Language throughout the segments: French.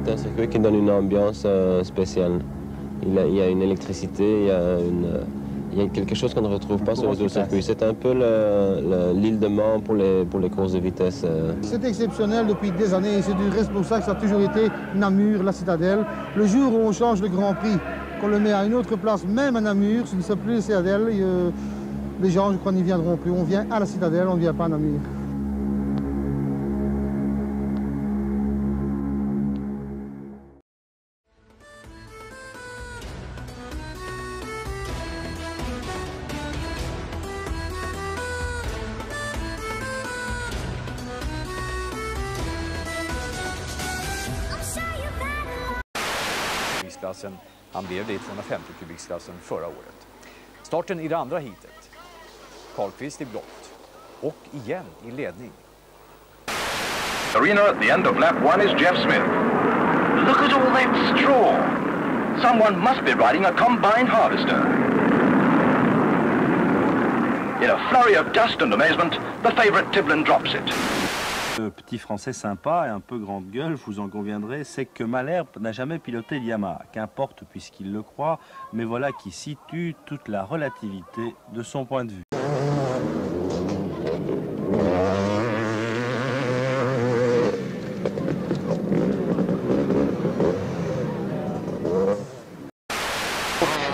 C'est un circuit qui donne une ambiance spéciale. Il y a une électricité, il y a quelque chose qu'on ne retrouve pas sur les autres circuits. C'est un peu l'île de Mans pour les courses de vitesse. C'est exceptionnel depuis des années et c'est pour ça que ça a toujours été Namur, la citadelle. Le jour où on change le Grand Prix, qu'on le met à une autre place, même à Namur, ce ne sera plus la citadelle, les gens, je crois, n'y viendront plus. On vient à la citadelle, on ne vient pas à Namur. Han blev det i 250-kubiksklassen förra året. Starten i det andra heatet. Karlqvist i blått. Och igen i ledning. Arena at the end of lap 1 is Jeff Smith. Look at all that straw. Someone must be riding a combine harvester. In a flurry of dust and amazement, the favorite Tiblin drops it. Petit français sympa et un peu grande gueule, vous en conviendrez, c'est que Malherbe n'a jamais piloté Yamaha, qu'importe puisqu'il le croit, mais voilà qui situe toute la relativité de son point de vue.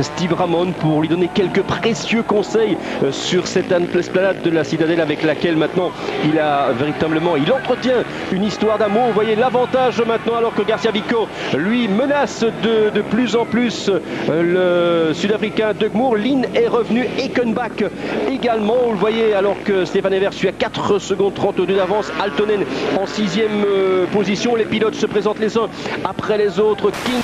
Steve Ramon pour lui donner quelques précieux conseils sur cette esplanade de la Citadelle avec laquelle maintenant il entretient une histoire d'amour. Vous voyez l'avantage maintenant alors que Garcia Vico lui menace de plus en plus le Sud-Africain Doug Moore. Lynn est revenu, Eckenbach également. Vous le voyez alors que Stéphane Evers suit à 4 secondes 32 d'avance. Altonen en 6e position. Les pilotes se présentent les uns après les autres. King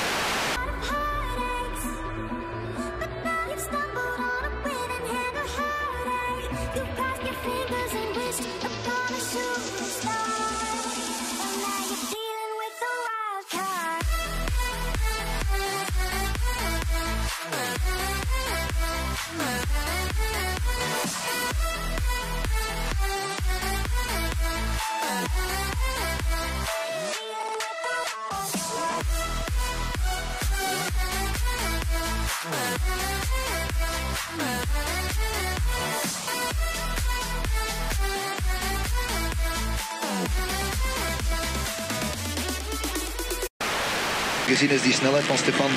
Gezien is die snelheid van Stefan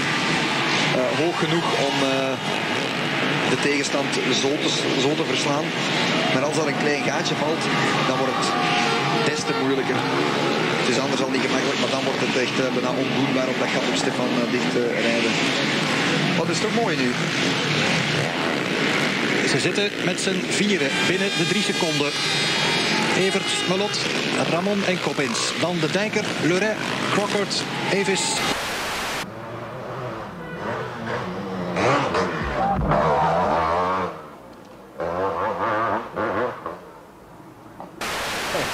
hoog genoeg om de tegenstand zo te verslaan. Maar als dat een klein gaatje valt, dan wordt het des te moeilijker. Het is anders al niet gemakkelijk, maar dan wordt het echt bijna ondoenbaar om dat gat op Stefan dicht te rijden. Wat is toch mooi nu? Ze zitten met z'n vieren binnen de 3 seconden. Evert, Melot, Ramon en Coppins. Dan de Dijker, Leuret, Crockert, Evis.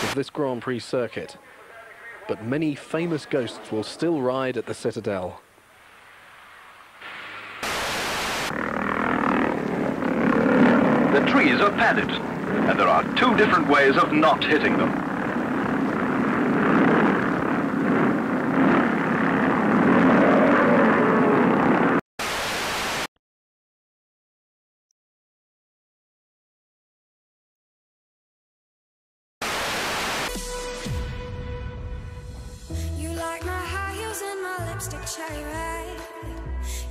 Of this Grand Prix circuit, but many famous ghosts will still ride at the Citadel. The trees are padded, and there are 2 different ways of not hitting them. You like my high heels and my lipstick cherry red.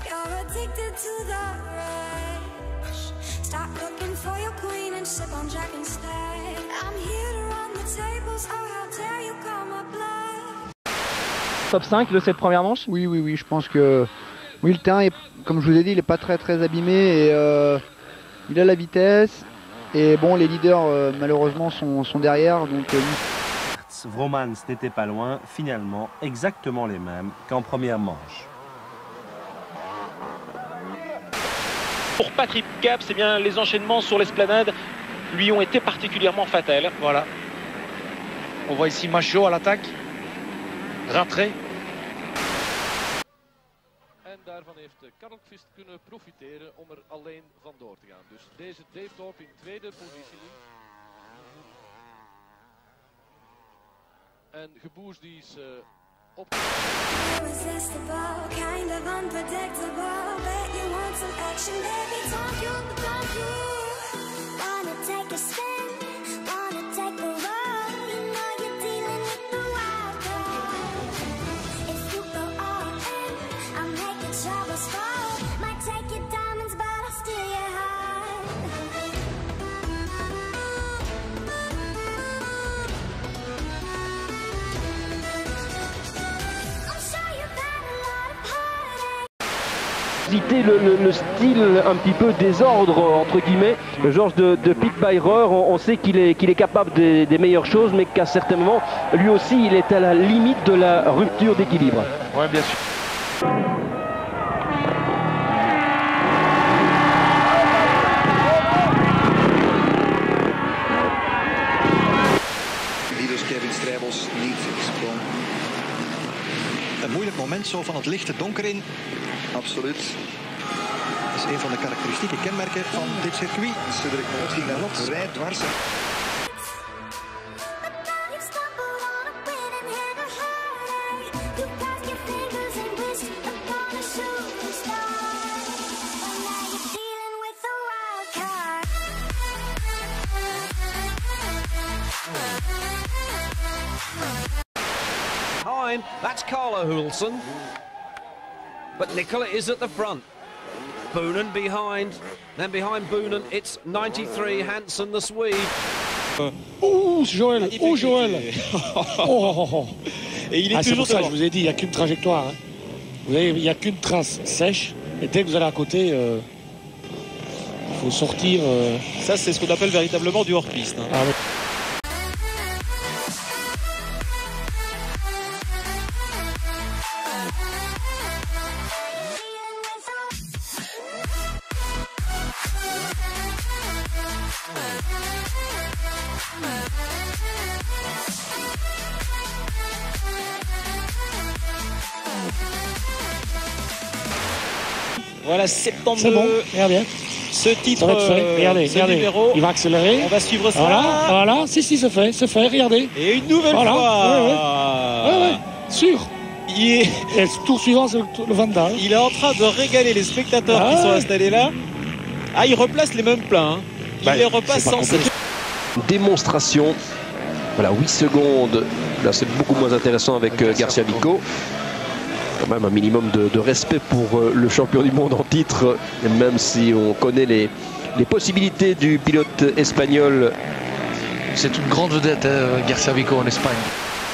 You're addicted to the rush. Stop looking for your queen and sip on Jack instead. I'm here to run the tables, oh how dare you call my bluff. Top 5 de cette première manche? Oui, je pense que oui, le terrain, comme je vous ai dit, il n'est pas très abîmé et il a la vitesse. Et bon, les leaders malheureusement sont derrière, donc Vromans n'était pas loin, finalement exactement les mêmes qu'en première manche. Pour Patrick Caps, eh bien, les enchaînements sur l'esplanade lui ont été particulièrement fatals. Voilà. On voit ici Macho à l'attaque. Rattray. En daarvan heeft Karlqvist kunnen profiteren om er alleen vandoor te gaan. Dus deze Dave Thorpe in tweede positie. En Geboers die is Irresistible, kind of unpredictable. Bet you want some action, baby. Don't you? Wanna take a spin, wanna take a roll. You know you're dealing with the wild card. If you go all in, I'm making troubles fall. Might take your diamonds, but I'll steal your heart. I'm sure you've had a lot of heartache. Le style un petit peu désordre entre guillemets, Georges de Pete Beirer, on sait qu'il est capable des meilleures choses, mais qu'à certains moments lui aussi il est à la limite de la rupture d'équilibre. Oui, bien sûr. Die dus Kevin Strijbos niet sprong. Een moeilijk moment zo van het lichte donker in. Absoluut. Dat is een van de karakteristieke kenmerken van dit circuit. Cedric Moot ging daar nog rijdt dwars. Behind, that's Carlo Hulsen. But Nicola is at the front. Boonen behind. Then behind Boonen, it's 93, Hansen, the Swede. Ouh, Joël, oh Joël. Et il est c'est toujours pour ça que devant. je vous ai dit, il n'y a qu'une trajectoire. Hein. Vous voyez, il n'y a qu'une trace sèche. Et dès que vous allez à côté, il faut sortir. Ça, c'est ce qu'on appelle véritablement du hors-piste. Hein. Ah, ouais. Voilà, 72. C'est bon, regarde bien. Ce titre, Ça va être fait. Regardez, ce regardez. numéro. Il va accélérer. On va suivre ça. Voilà, si, c'est fait, regardez. Et une nouvelle voilà. fois. Ouais, sûr. Et le tour suivant, c'est le Vandal. Il est en train de régaler les spectateurs qui sont installés là. Ah, il replace les mêmes plats. Hein. Il les repasse sans cesse. Démonstration. Voilà, 8 secondes. Là, c'est beaucoup moins intéressant avec Garcia Vico. Quand même un minimum de respect pour le champion du monde en titre, même si on connaît les possibilités du pilote espagnol. C'est une grande vedette, Garcia Vico en Espagne.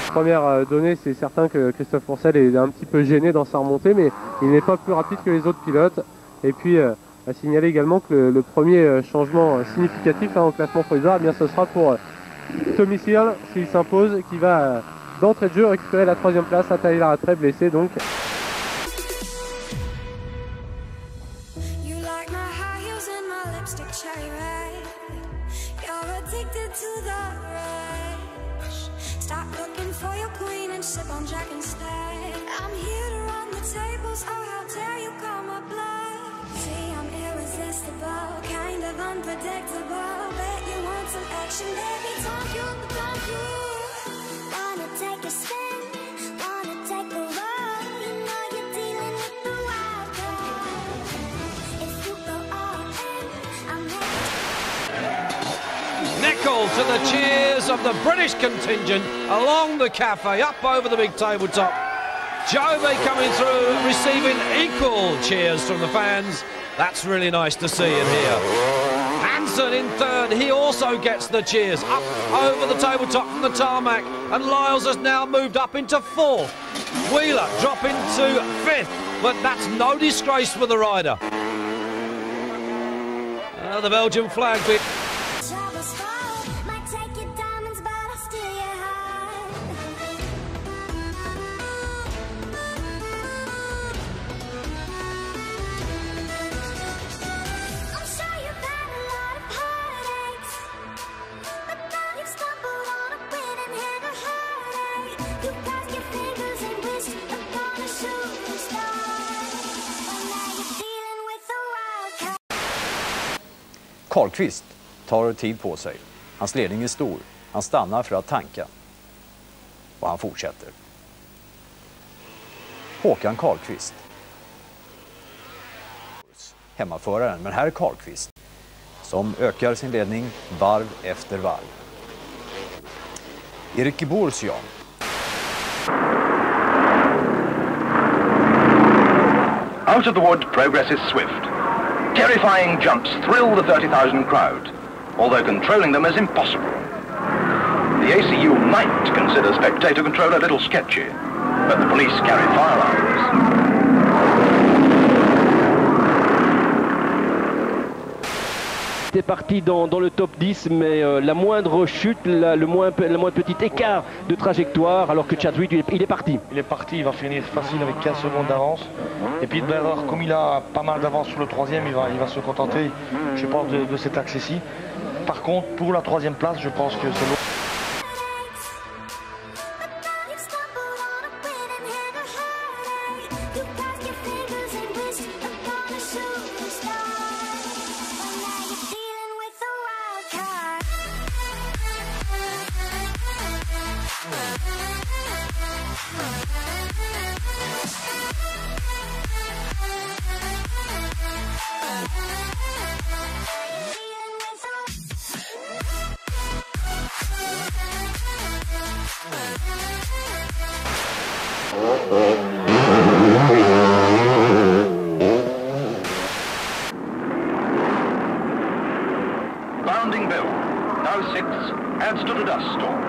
Première donnée, c'est certain que Christophe Pourcel est un petit peu gêné dans sa remontée, mais il n'est pas plus rapide que les autres pilotes. Et puis, à signaler également que le premier changement significatif au classement provisoire, eh bien, ce sera pour Tommy Searle, s'il s'impose, qui va d'entrée de jeu récupérer la 3e place à Tyler Rattray, blessé donc. Stop looking for your queen and sip on Jack instead. I'm here to run the tables, oh how dare you call my bluff. See, I'm irresistible, kind of unpredictable. Bet you want some action, baby, don't you? Wanna take a spin, wanna take a roll. You know you're dealing with the wild card. If you go all in, I'm Nicol to the cheers of the British contingent along the cafe, up over the big tabletop. Jove coming through, receiving equal cheers from the fans. That's really nice to see in here. Hansen in third, he also gets the cheers, up over the tabletop from the tarmac, and Lyles has now moved up into 4th. Wheeler dropping to 5th, but that's no disgrace for the rider. The Belgian flag. Karlqvist tar tid på sig. Hans ledning är stor. Han stannar för att tanka. Och han fortsätter. Håkan Karlqvist. Hemmaföraren, men här är Karlqvist som ökar sin ledning varv efter varv. Erik Borsjan. Out of the wood, progress is swift. Terrifying jumps thrill the 30,000 crowd, although controlling them is impossible. The ACU might consider spectator control a little sketchy, but the police carry firearms. C'était parti dans le top 10, mais la moindre chute, le moins petit écart de trajectoire, alors que Chadwick, il est parti. Il est parti, il va finir facile avec 15 secondes d'avance. Et puis Berger, comme il a pas mal d'avance sur le troisième, il va se contenter, je pense, de cet axe-ci. Par contre, pour la troisième place, je pense que c'est l'autre. Bounding Bill, now 6, adds to the dust storm.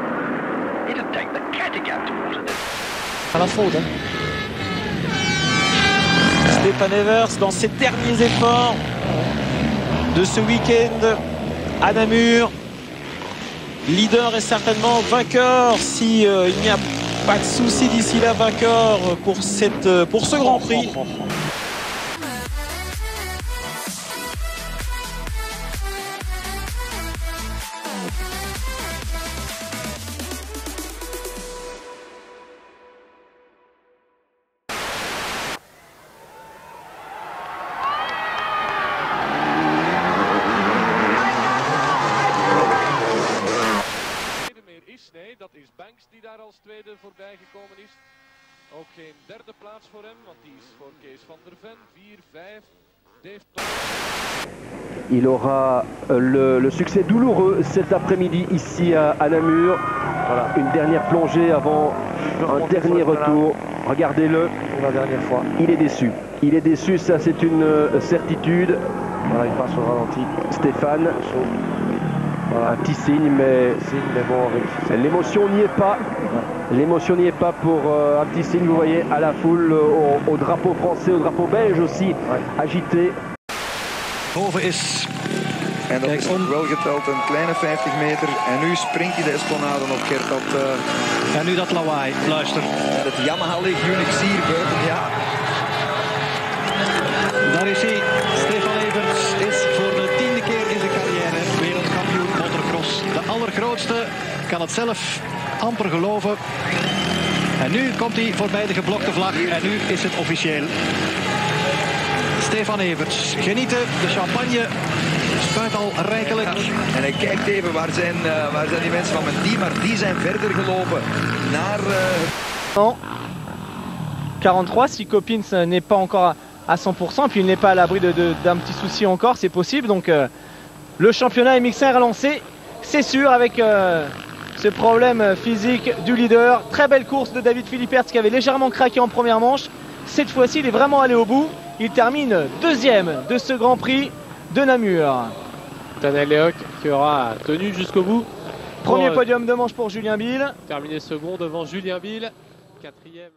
It'd take the Kattegat to water this. À la faute. Stefan Evers dans ses derniers efforts de ce week-end à Namur. Leader est certainement vainqueur si il n'y a pas de souci d'ici là, vainqueur pour ce Grand Prix. Nee, dat is Banks die daar als tweede voorbij gekomen is. Ook geen derde plaats voor hem, want die is voor Kees van der Ven. 4, 5. Dave Thomas. Il aura le succès douloureux cet après-midi ici à Namur. Voilà, une dernière plongée avant un dernier retour. Regardez-le. Pour la dernière fois. Il est déçu. Il est déçu, ça c'est une certitude. Voilà, il passe au ralenti. Stéphane. Voilà, un petit signe, mais bon, l'émotion n'y est pas. L'émotion n'y est pas pour un petit signe, vous voyez, à la foule, au drapeau français, au drapeau belge aussi, agité. Boven is. En dat is wel geteld een kleine 50 meter. En nu springt hij de Esplanade nog, Gert. En nu dat lawaai, luister. Het Yamaha Legioen, ik zie hier buiten, ja. Daar is hij. Stefan Everts is voor de 10e keer in zijn carrière wereldkampioen motocross. De allergrootste, kan het zelf amper geloven. En nu komt hij voorbij de geblokte vlag en nu is het officieel. Stefan Everts, genieten, de champagne spuit al rijkelijk. En hij kijkt even, waar zijn die mensen van mijn team, maar die zijn verder gelopen naar... 43, si Copins n'est pas encore à 100%, puis il n'est pas à l'abri d'un petit souci encore, c'est possible. Donc le championnat MX1 est relancé, c'est sûr, avec ce problème physique du leader. Très belle course de David Philippertz qui avait légèrement craqué en première manche. Cette fois-ci, il est vraiment allé au bout. Il termine deuxième de ce Grand Prix de Namur. Daniel Lehoc qui aura tenu jusqu'au bout. Premier podium de manche pour Julien Bill. Terminé second devant Julien Bill. Quatrième.